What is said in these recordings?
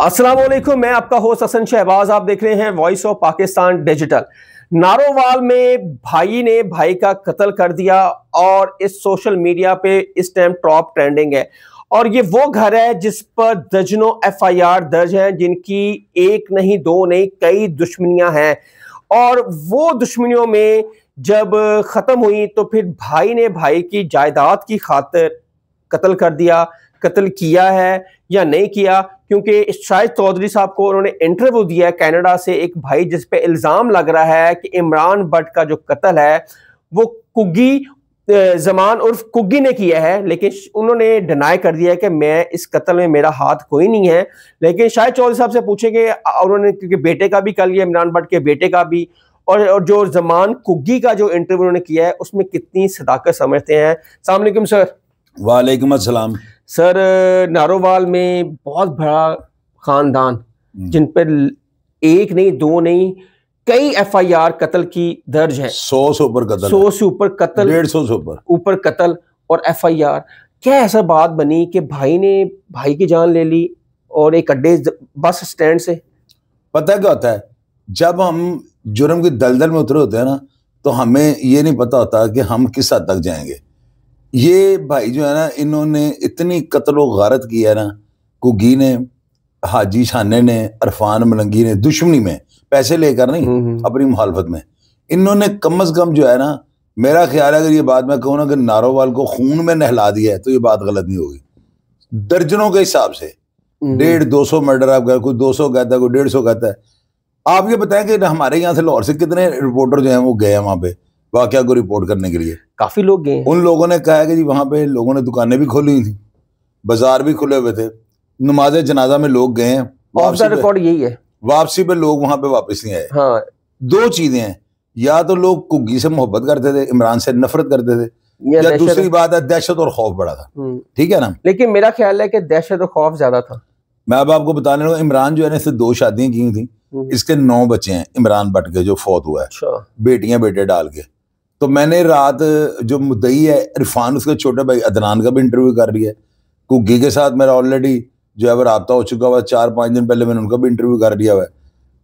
अस्सलाम वालेकुम, मैं आपका होस्ट हसन शहबाज। आप देख रहे हैं voice of Pakistan digital. Narowal में भाई ने भाई का कत्ल कर दिया और इस सोशल मीडिया पे इस टाइम टॉप ट्रेंडिंग है। और ये वो घर है जिस पर दर्जनों एफआईआर दर्ज हैं, जिनकी एक नहीं दो नहीं कई दुश्मनियां हैं। और वो दुश्मनियों में जब खत्म हुई तो फिर भाई ने भाई की जायदाद की खातिर कत्ल कर दिया। कत्ल किया है या नहीं किया, क्योंकि शाहिद चौधरी साहब को उन्होंने इंटरव्यू दिया है कनाडा से, एक भाई जिस पे इल्जाम लग रहा है कि इमरान भट्ट का जो कत्ल है वो कुग्गी जमान उर्फ कुग्गी ने किया है, लेकिन उन्होंने डिनाई कर दिया है कि मैं इस कत्ल में मेरा हाथ कोई नहीं है। लेकिन शाहिद चौधरी साहब से पूछेंगे, उन्होंने क्योंकि बेटे का भी कर लिया, इमरान भट्ट के बेटे का भी, और जो जमान कुग्गी का जो इंटरव्यू उन्होंने किया है उसमें कितनी सदाकत समझते हैं। अस्सलाम वालेकुम सर। वालेकुम अस्सलाम सर, नारोवाल में बहुत बड़ा खानदान जिन पर एक नहीं दो नहीं कई एफआईआर कत्ल की दर्ज है। 100 से ऊपर कत्ल, 100 से ऊपर कत्ल, 150 से ऊपर कत्ल और एफआईआर। क्या ऐसा बात बनी कि भाई ने भाई की जान ले ली और एक अड्डे बस स्टैंड से? पता क्या होता है, जब हम जुर्म की दलदल में उतरे होते हैं ना, तो हमें ये नहीं पता होता कि हम किस हद तक जाएंगे। ये भाई जो है ना, इन्होंने इतनी कत्लो गारत की है ना, कुगी ने, हाजी शाने ने, अरफान मलंगी ने, दुश्मनी में पैसे लेकर नहीं, अपनी मुखालफत में इन्होंने कम से कम जो है ना, मेरा ख्याल है अगर ये बात मैं कहूँ ना कि नारोवाल को खून में नहला दिया है तो ये बात गलत नहीं होगी। दर्जनों के हिसाब से 150-200 मर्डर आप गए, कोई 200 कहता है, कोई 150 कहता है। आप ये बताएं कि हमारे यहाँ से लाहौर से कितने रिपोर्टर जो हैं वो गए हैं वहां पे वाकया को रिपोर्ट करने के लिए? काफी लोग गए। उन लोगों ने कहा है कि जी वहां पे लोगों ने दुकानें भी खोली हुई थी, बाजार भी खुले हुए थे, नमाज जनाजा में लोग गए हैं, रिकॉर्ड यही है, वापसी पे लोग वहां पे वापस नहीं आए। हाँ। दो चीजें हैं, या तो लोग कुग्गी से मोहब्बत करते थे, इमरान से नफरत करते थे, या दूसरी बात है दहशत और खौफ बड़ा था। ठीक है ना? लेकिन मेरा ख्याल है कि दहशत और खौफ ज्यादा था। मैं अब आपको बताने लगा, इमरान जो है ना, इससे 2 शादियां की थी, इसके 9 बच्चे हैं इमरान भट्ट के जो फौत हुआ है, बेटियां बेटे डाल के। तो मैंने रात जो मुद्दई है इरफान, उसके छोटे भाई अदनान का भी इंटरव्यू कर लिया है। कुग्गी के साथ मेरा ऑलरेडी जो है वो रब्ता हो चुका हुआ, 4-5 दिन पहले मैंने उनका भी इंटरव्यू कर लिया हुआ है।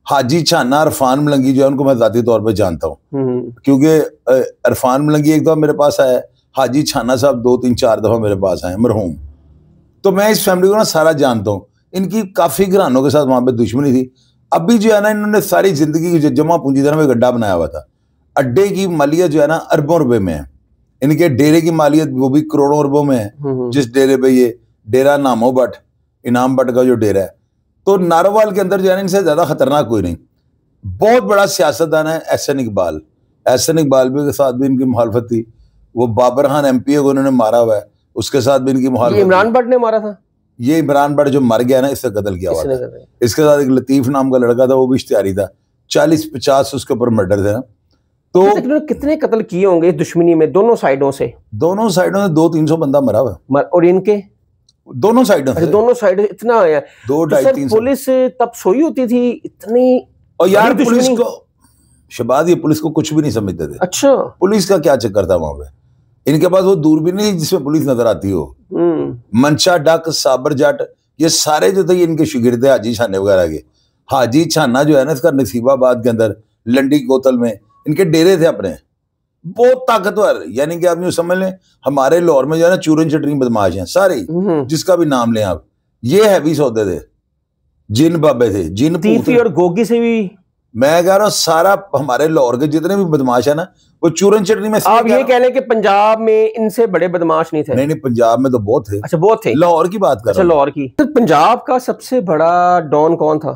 हाजी छाना, अरफान मलंगी जो है उनको मैं जाती तौर पर जानता हूँ, क्योंकि अरफान मलंगी एक दफा मेरे पास आया, हाजी छाना साहब 2-3-4 दफा मेरे पास आए मरहूम। तो मैं इस फैमिली को ना सारा जानता हूँ। इनकी काफी घरानों के साथ वहां पे दुश्मनी थी। अभी जो है ना, इन्होंने सारी जिंदगी की जमा पूंजी तरह में गड्ढा बनाया हुआ था। अड्डे की मालियत जो है ना अरबों रुपए में है, इनके डेरे की मालियत वो भी करोड़ों रुपयों में है। जिस डेरे पे ये डेरा नामो भट्ट, इनाम भट्ट का जो डेरा है, तो नारोवाल के अंदर जो है ना, इनसे ज्यादा खतरनाक कोई नहीं। बहुत बड़ा सियासतदान है एहसन इकबाल। एहसन इकबाल भी के साथ भी इनकी मुखालफत थी। वो बाबर खान एमपीए को उन्होंने मारा हुआ है, उसके साथ भी इनकी मुखालफत। इमरान भट्ट ने मारा था? ये इमरान भट्ट जो मर गया ना, इससे कत्ल किया हुआ था। इसके साथ एक लतीफ नाम का लड़का था, वो भी इश्तिहारी था। 40-50 उसके ऊपर मर्डर थे ना। तो कितने कत्ल किए होंगे दुश्मनी में दोनों साइडों से? दोनों साइडों से 200-300 बंदा मरा हुआ। और इनके दोनों साइडों से? दोनों साइड इतना आया। 2-2.5-3 पुलिस तब सोई होती थी इतनी? और यार पुलिस को, शबाद, ये पुलिस को कुछ भी नहीं समझते थे। अच्छा, पुलिस का क्या चक्कर था वहां पे? इनके पास वो दूरबीन नहीं जिसमें पुलिस नजर आती हो। मंशा डक, साबर जट, ये सारे जो थे इनके शिगिर्द थे, हाजी छाने वगैरह के। हाजी छाना जो है ना, इसका नसीबाबाद के अंदर लंडी कोतल में इनके डेरे थे अपने, बहुत ताकतवर। यानी कि आप यूं समझ लें, हमारे लाहौर में जो है ना चूरन चटनी बदमाश हैं सारे, जिसका भी नाम लें आप। ये हैवी सौदे थे, जिन बाबे थे, जिन तीफी और गोगी से भी। मैं कह रहा हूँ सारा हमारे लाहौर के जितने भी बदमाश है ना, वो चूरन चटनी में। आप ये कह लें कि पंजाब में इनसे बड़े बदमाश नहीं थे? नहीं, पंजाब में तो बहुत थे। अच्छा, बहुत थे। लाहौर की बात कर रहा हूं। लाहौर की। तो पंजाब का सबसे बड़ा डॉन कौन था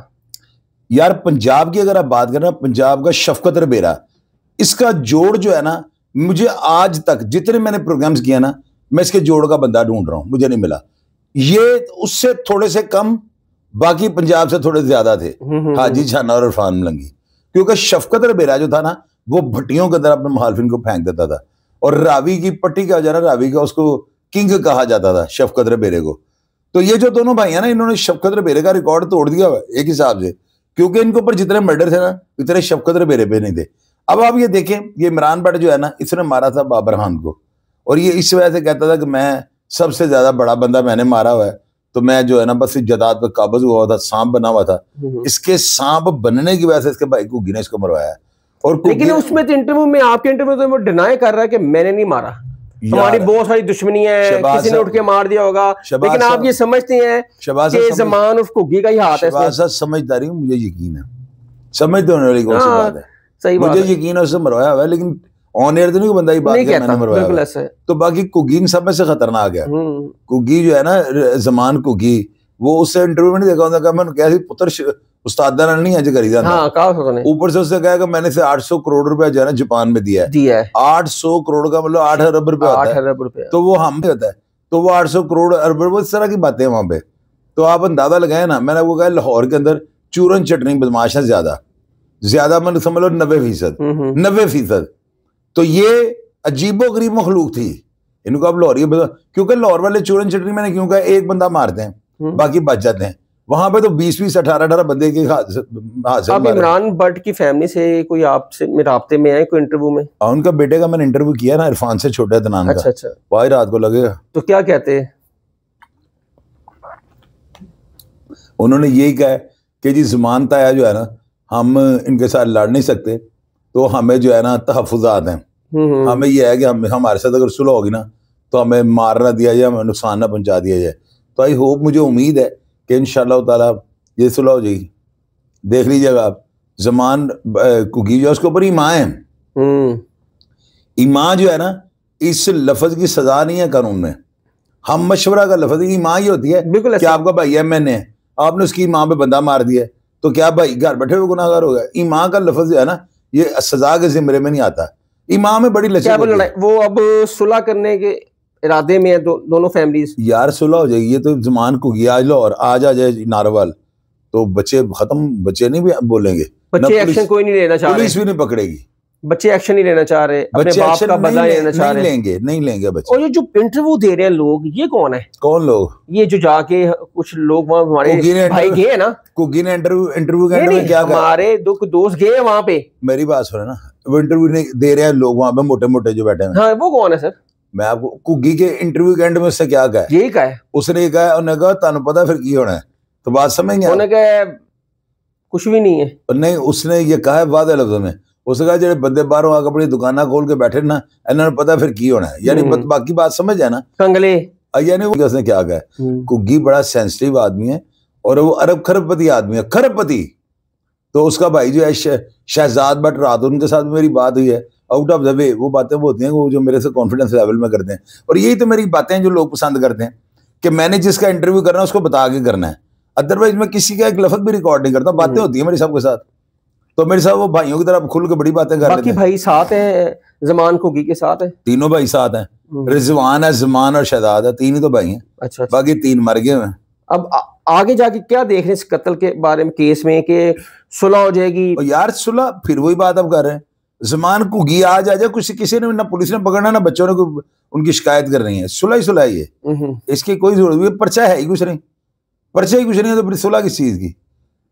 यार? पंजाब की अगर आप बात करें, पंजाब का शफकत रबेरा, इसका जोड़ जो है ना, मुझे आज तक जितने मैंने प्रोग्राम्स किया ना, मैं इसके जोड़ का बंदा ढूंढ रहा हूं, मुझे नहीं मिला। ये उससे थोड़े से कम, बाकी पंजाब से थोड़े ज्यादा थे, हाजी छाना और इरफान मलंगी। क्योंकि शफकत रबेरा जो था ना, वो भट्टियों के अंदर अपने मुखालिफिन को फेंक देता था। और रावी की पट्टी का जो है ना, रावी का उसको किंग कहा जाता था शफकत रबेरे को। तो ये जो दोनों भाई है ना, इन्होंने शफकत रबेरे का रिकॉर्ड तोड़ दिया हुआ एक हिसाब से, क्योंकि इनके ऊपर जितने मर्डर थे ना, इतने शफकत रबेरे पे नहीं थे। अब आप ये देखें, ये इमरान भट्ट जो है ना, इसने मारा था बाबर खान को, और ये इस वजह से कहता था कि मैं सबसे ज्यादा बड़ा बंदा मैंने मारा हुआ है। तो मैं जो है ना बस जदाद पे काबज हुआ था, सांप बना हुआ था। इसके सांप बनने की वजह से इसके भाई कुगी ने इसको मरवाया। और लेकिन उसमें तो इंटरव्यू में, आपके इंटरव्यू में तो वो डिनाई कर रहा है कि मैंने नहीं मारा, हमारी बहुत सारी दुश्मनी है, किसी ने उठ के मार दिया होगा। लेकिन आप ये समझते हैं कि ज़मान उर्फ कुगी का ही हाथ है? समझदारी, मुझे यकीन है, समझते होने वाली कौन सी बात है, सही बात है, मुझे यकीन है उससे मरवाया हुआ है। लेकिन ऑन एयर तो नहीं बंदा ही बात है मैंने मरवाया। तो बाकी कुगी सब में से खतरनाक है। कुगी जो है ना, ज़मान कुगी, वो उससे इंटरव्यू में नहीं देखा, उन्होंने कहा मैंने क्या पुत्र उस्ताद नहीं अज करी जाता। ऊपर से उसने कहा कि मैंने से 800 करोड़ रुपया जो है ना जापान में दिया है। 800 करोड़ का मतलब 8 अरब रुपया होता है, तो वो हम होता है, तो वो 800 करोड़ अरब, वो इस तरह की बातें हैं वहां पे। तो आप अंदाजा लगाए ना, मैंने आपको कहा लाहौर के अंदर चूरन चटनी बदमाश है ज्यादा मैंने समझ लो 90%, 90%। तो ये अजीबो गरीब मखलूक थी, इनको आप लाहौरी, क्योंकि लाहौर वाले चूरन चटनी मैंने क्यों कहा, एक बंदा मारते हैं बाकी बच जाते हैं, वहां पे तो 20-20, 18-18 बंदे के हाथ से। आप इमरान भट्ट की फैमिली से कोई आपसे राब्ते में है कोई इंटरव्यू में? उनका बेटे का मैंने इंटरव्यू किया ना, इरफान से छोटे अदनान का। अच्छा। वही रात को लगेगा। तो क्या कहते हैं उन्होंने? यही कहा कि जी ज़मानत आया जो है ना, हम इनके साथ लड़ नहीं सकते, तो हमें जो है ना तहफ़्फ़ुज़ात हैं, हमें यह है कि हमारे साथ अगर सुलह होगी ना तो हमें मार ना दिया जाए, हमें नुकसान ना पहुंचा दिया जाए। तो आई होप, मुझे उम्मीद है कि इंशाअल्लाह ताला ये सुलह हो जाएगी। देख लीजिएगा आप, ज़मान कुगी जो उसके ऊपर ईमान है, ईमान जो है ना, इस लफ्ज़ की सजा नहीं है कानून में, हम मशवरा का लफ्ज़, ईमान ही होती है कि आपका भाई है, मैंने आपने उसकी ईमान पे बंदा मार दिया, तो क्या भाई घर बैठे हुए गुनाहगार हो गया? ईमान का लफ्ज़ जो है ना, ये सजा के ज़िम्मे में नहीं आता। ईमान में बड़ी लचक, वो अब सुलह करने के इरादे में है दोनों फैमिलीज। यार सुलह हो जाएगी, ये तो ज़मान कुगी आज लाहौर आज आ जाए नारोवाल, तो बच्चे खत्म, बच्चे नहीं भी बोलेंगे, बच्चे एक्शन कोई नहीं लेना चाह रहे, पुलिस भी नहीं पकड़ेगी, बच्चे एक्शन नहीं लेना चाह रहे, अपने बाप का बदला लेना चाह रहे, नहीं लेंगे बच्चे। और ये जो इंटरव्यू दे रहे हैं लोग, ये कौन है? कौन लोग? ये जो जाके कुछ लोग वहाँ हमारे भाई गए ना, कुगी ने इंटरव्यू करने में क्या हमारे दो दोस्त गए वहाँ पे, मेरी बात सुने ना, वो इंटरव्यू नहीं दे रहे हैं लोग वहाँ पे, मोटे मोटे जो बैठे हैं। हाँ, वो कौन है सर? मैं आपको कुगी के इंटरव्यू के एंड में उससे क्या कहा, यही कहा है उसने, कहा उन्होंने कहा तुम पता फिर की होना है, तो बात समझ गया, उन्होंने कहा कुछ भी नहीं है, नहीं उसने ये कहा है वादे लफ्ज़ों में, उसने कहा जो बंदे बाहरों आकर अपनी दुकाना खोल के बैठे ना, इन्होंने पता फिर की होना है, यानी बाकी बात समझ है ना, कंगले, यानी उसने क्या कहा, कुगी बड़ा सेंसिटिव आदमी है और वो अरब खरबपति आदमी है, खरबपति। तो उसका भाई जो है शहजाद भट्ट, रात उनके साथ मेरी बात हुई है, आउट ऑफ द वे वो बातें वो होती हैं वो जो मेरे से कॉन्फिडेंस लेवल में करते हैं, और यही तो मेरी बातें जो लोग पसंद करते हैं कि मैंने जिसका इंटरव्यू करना है उसको बता के करना है, अदरवाइज मैं किसी का एक लफ्ज़ भी रिकॉर्ड नहीं करता। बातें होती है मेरे सबके साथ, तो मेरे साथ वो भाइयों की तरह खुल के बड़ी बातें कर रहे हैं। भाई साथ हैं, ज़मान कुगी के साथ है, तीनों भाई साथ हैं, रिजवान है, ज़मान और शहजाद है, तीन ही तो भाई हैं। अच्छा, बाकी तीन मर गए हैं। अब आगे जाके क्या देख रहे हैं इस कत्ल के बारे में, केस में, कि सुलह हो जाएगी? यार सुलह, फिर वही बात अब कर रहे हैं, ज़मान कुगी आज आ जाए, कुछ किसी ने ना पुलिस ने पकड़ना ना बच्चों ने उनकी शिकायत कर रही है, सुलह ही सुलह है, इसकी कोई जरूरत, पर्चा है ही कुछ नहीं, पर्चा ही कुछ नहीं है, तो फिर सुलह किस चीज की?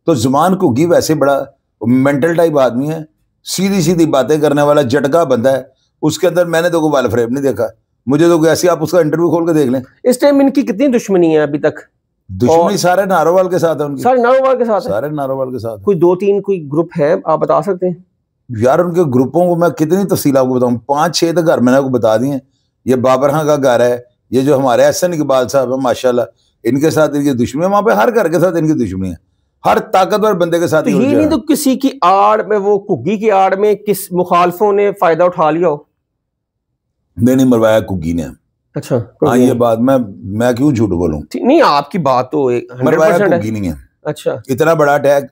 तो ज़मान कुगी वैसे बड़ा मेंटल टाइप आदमी है, सीधी सीधी बातें करने वाला झटका बंदा है, उसके अंदर मैंने तो कोई वाल फ्रेम नहीं देखा, मुझे तो ऐसे आप उसका इंटरव्यू खोल के देख लें। इस टाइम इनकी कितनी दुश्मनी है अभी तक? दुश्मनी सारे नारोवाल के साथ है उनकी, सारे नारोवाल के साथ, सारे नारोवाल के साथ। कोई 2-3 कोई ग्रुप है, आप बता सकते हैं? यार उनके ग्रुपों को मैं कितनी तफसील आपको बताऊं, 5-6 तो घर मैंने आपको बता दिए। ये बाबर खां का घर है, ये जो हमारे एहसन इकबाल साहब है माशाल्लाह, इनके साथ इनकी दुश्मनी है, वहां पे हर घर के साथ इनकी दुश्मनी है, हर ताकतवर बंदे के साथ। तो ये नहीं तो किसी की आड़ में, वो कुगी की आड़ में किस मुखालफों ने फायदा उठा लिया हो? नहीं मरवाया कुगी ने। अच्छा, हाँ ये बात मैं क्यों झूठ बोलूं? नहीं, आपकी बात तो मरवाया कुगी नहीं है। अच्छा, इतना बड़ा अटैक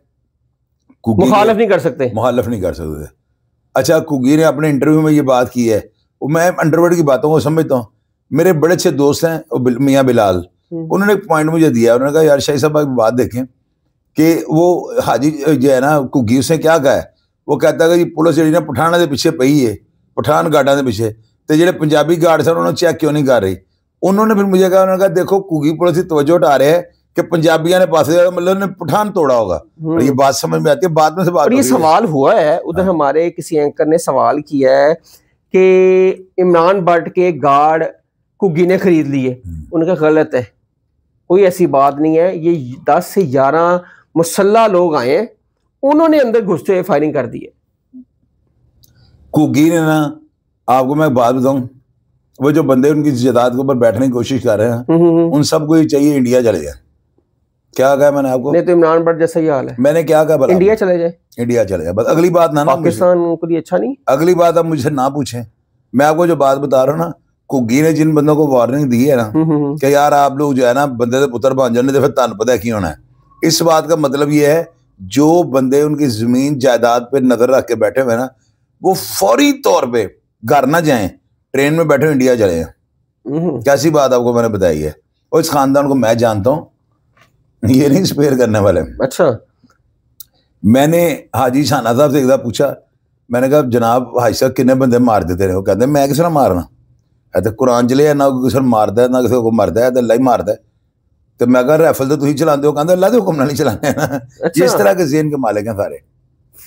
मुखालफ नहीं कर सकते, मुखालफ नहीं कर सकते। अच्छा, कुगी ने अपने इंटरव्यू में ये बात की है, मैं अंडरवर्ल्ड की बातों को समझता हूँ। मेरे बड़े अच्छे दोस्त हैं मियाँ बिलाल, उन्होंने एक पॉइंट मुझे दिया, उन्होंने कहा यार शाही साहब बात देखें कि वो हाजी जो है ना कुगी, उसने क्या कहा है, वो कहता है कि पुलिस जी ना पठाना के पिछे पई है, पठान गार्डा के पिछे, तो जो पंजाबी गार्ड थे उन्होंने चेक क्यों नहीं कर रही? उन्होंने फिर मुझे कहा, उन्होंने कहा देखो कुगी पुलिस की तवज्जो हटा रहे हैं कि पंजाबियों ने पास मतलब ने पठान तोड़ा होगा, और ये बात समझ में आती है बाद में से बात। ये सवाल हुआ है उधर, हमारे किसी एंकर ने सवाल किया है कि इमरान भट्ट के गार्ड कुगी ने खरीद लिए, उनका गलत है, कोई ऐसी बात नहीं है। ये 10 से 11 मुसल्ला लोग आए हैं, उन्होंने अंदर घुसते हुए फायरिंग कर दी है। कुगी ने ना, आपको मैं बात बताऊं, वो जो बंदे उनकी जायदाद के ऊपर बैठने की कोशिश कर रहे हैं, उन सबको ये चाहिए इंडिया चले जाए। क्या कहा मैंने आपको? नहीं तो इमरान भट्ट जैसा ही हाल है। मैंने क्या कहा? इंडिया चले जाए, इंडिया चले जाए, बस। अगली बात ना पाकिस्तान को लिए अच्छा नहीं। अगली बात आप मुझसे ना पूछें। मैं आपको जो बात बता रहा हूँ ना, कुगी ने जिन बंदों को वार्निंग दी है ना कि यार आप लोग जो है ना बंदे से पुत्र बन जाने, तो फिर तन पता क्यों होना है। इस बात का मतलब ये है, जो बंदे उनकी जमीन जायदाद पे नजर रख के बैठे हुए ना, वो फौरी तौर पे घर ना जाएं, ट्रेन में बैठे इंडिया चले जाएं। कैसी बात आपको मैंने बताई है। और इस खानदान को मैं जानता हूँ, ये नहीं स्पेयर करने वाले। अच्छा, मैंने हाजी शाना साहब से एक बार पूछा, मैंने कहा जनाब हाजी साहब कितने बंदे मार देते रहे? वो कहते मैं किसी ने मारना है, तो कुरान चले ना किसी ने मारता है ना किसी को मरता है, तो अल्लाह ही मारता है। तो मैं कहा राइफल तो तुम चलाते हो, कहते अल्लाह के हुक्म नहीं चलाने हैं। अच्छा। जिस तरह के ज़हन के मालिक हैं सारे,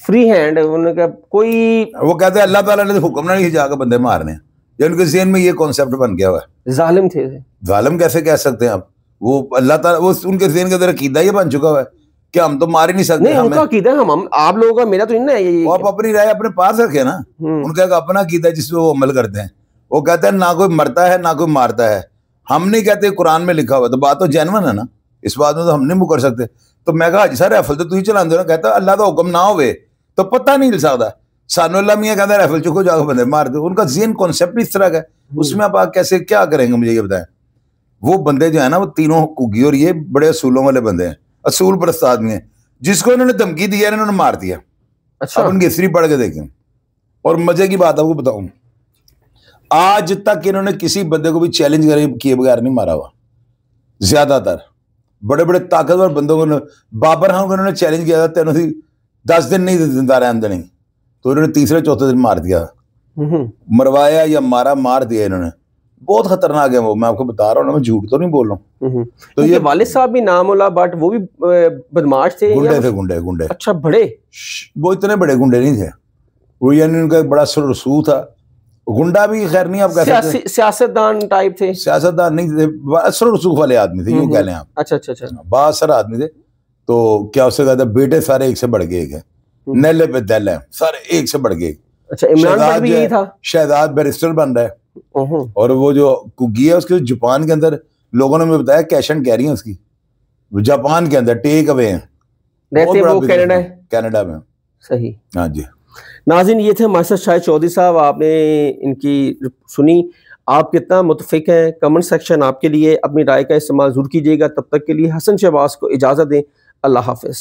फ्री हैंड उनका कोई, वो कहते हैं अल्लाह ताला ने तो हुक्म नहीं जाकर बंदे मारने हैं। या उनके ज़हन में ये कॉन्सेप्ट बन गया हुआ है। जालिम थे। जालिम कैसे कह सकते हैं आप? वो अल्लाह ताला, वो उनके ज़हन के अंदर अकीदा ये बन चुका हुआ है कि हम तो मार ही नहीं सकते। नहीं, उनका अकीदा हम आप लोगों का, मेरा तो नहीं है ये। वो आप अपनी राय अपने पास रखे ना। उनका एक अपना अकीदा है जिसपे वो अमल करते हैं। वो कहते हैं ना कोई मरता है ना कोई मारता है। हम नहीं कहते कुरान में लिखा हुआ, तो बात तो जेन्युइन है ना, इस बात में तो हम नहीं मुकर सकते। तो मैं कहा सर राइफल तो तुम चलाते हो ना, कहता अल्लाह का हुक्म ना होवे तो पता नहीं चल सकता। सानू अल्लाह मियां कहता राइफल चुको जाकर बंदे मार दो। उनका ज़हन कॉन्सेप्ट इस तरह का, उसमें आप कैसे क्या करेंगे मुझे ये बताएं। वो बंदे जो है ना, वो तीनों कुगी और ये बड़े असूलों वाले बंदे हैं, असूल परस्त आदमी है। जिसको इन्होंने धमकी दी है इन्होंने मार दिया। अच्छा, अब उनकी हिस्ट्री पढ़ के देखें। और मजे की बात आपको बताऊं, आज तक इन्होंने किसी बंदे को भी चैलेंज किए बगैर नहीं मारा हुआ। ज्यादातर बड़े बड़े ताकतवर बंदों को, बाबर खान को इन्होंने चैलेंज किया था, 10 दिन नहीं जिंदा रहने नहीं, तो इन्होंने तीसरे चौथे दिन मार दिया। मरवाया या मार दिया इन्होंने। बहुत खतरनाक है वो, मैं आपको बता रहा हूँ ना, मैं झूठ तो नहीं बोल रहा हूँ। तो ये वालिद साहब भी नामुला, बट वो भी बदमाश थे। गुंडे। अच्छा, बड़े, वो इतने बड़े गुंडे नहीं थे। वो यानी उनका एक बड़ा रसूख था। गुंडा भी खैर नहीं, आप कह सकते सियासतदान टाइप थे। सियासतदान नहीं थे, असर रसूख वाले आदमी थे, यूं कह लें आप। अच्छा, बासर आदमी थे। तो क्या उससे कहते बेटे सारे एक से बढ़ के एक है, नैले पे दल है, सारे एक से बढ़ के एक। अच्छा, इमरान भट्ट भी यही था। शहजाद बैरिस्टर बन रहा है। और वो जो कुगी है उसके जापान के अंदर लोगों ने मुझे बताया कैश एंड कैरी है उसकी, जापान के अंदर टेक अवे है, रहते वो कनाडा में। सही, हाँ जी। नाज़रीन, ये थे हमारे साथ शाहिद चौधरी साहब। आपने इनकी सुनी, आप कितना मुतफिक हैं? कमेंट सेक्शन आपके लिए, अपनी राय का इस्तेमाल जरूर कीजिएगा। तब तक के लिए हसन शहबाज को इजाज़त दें। अल्लाह हाफिज़।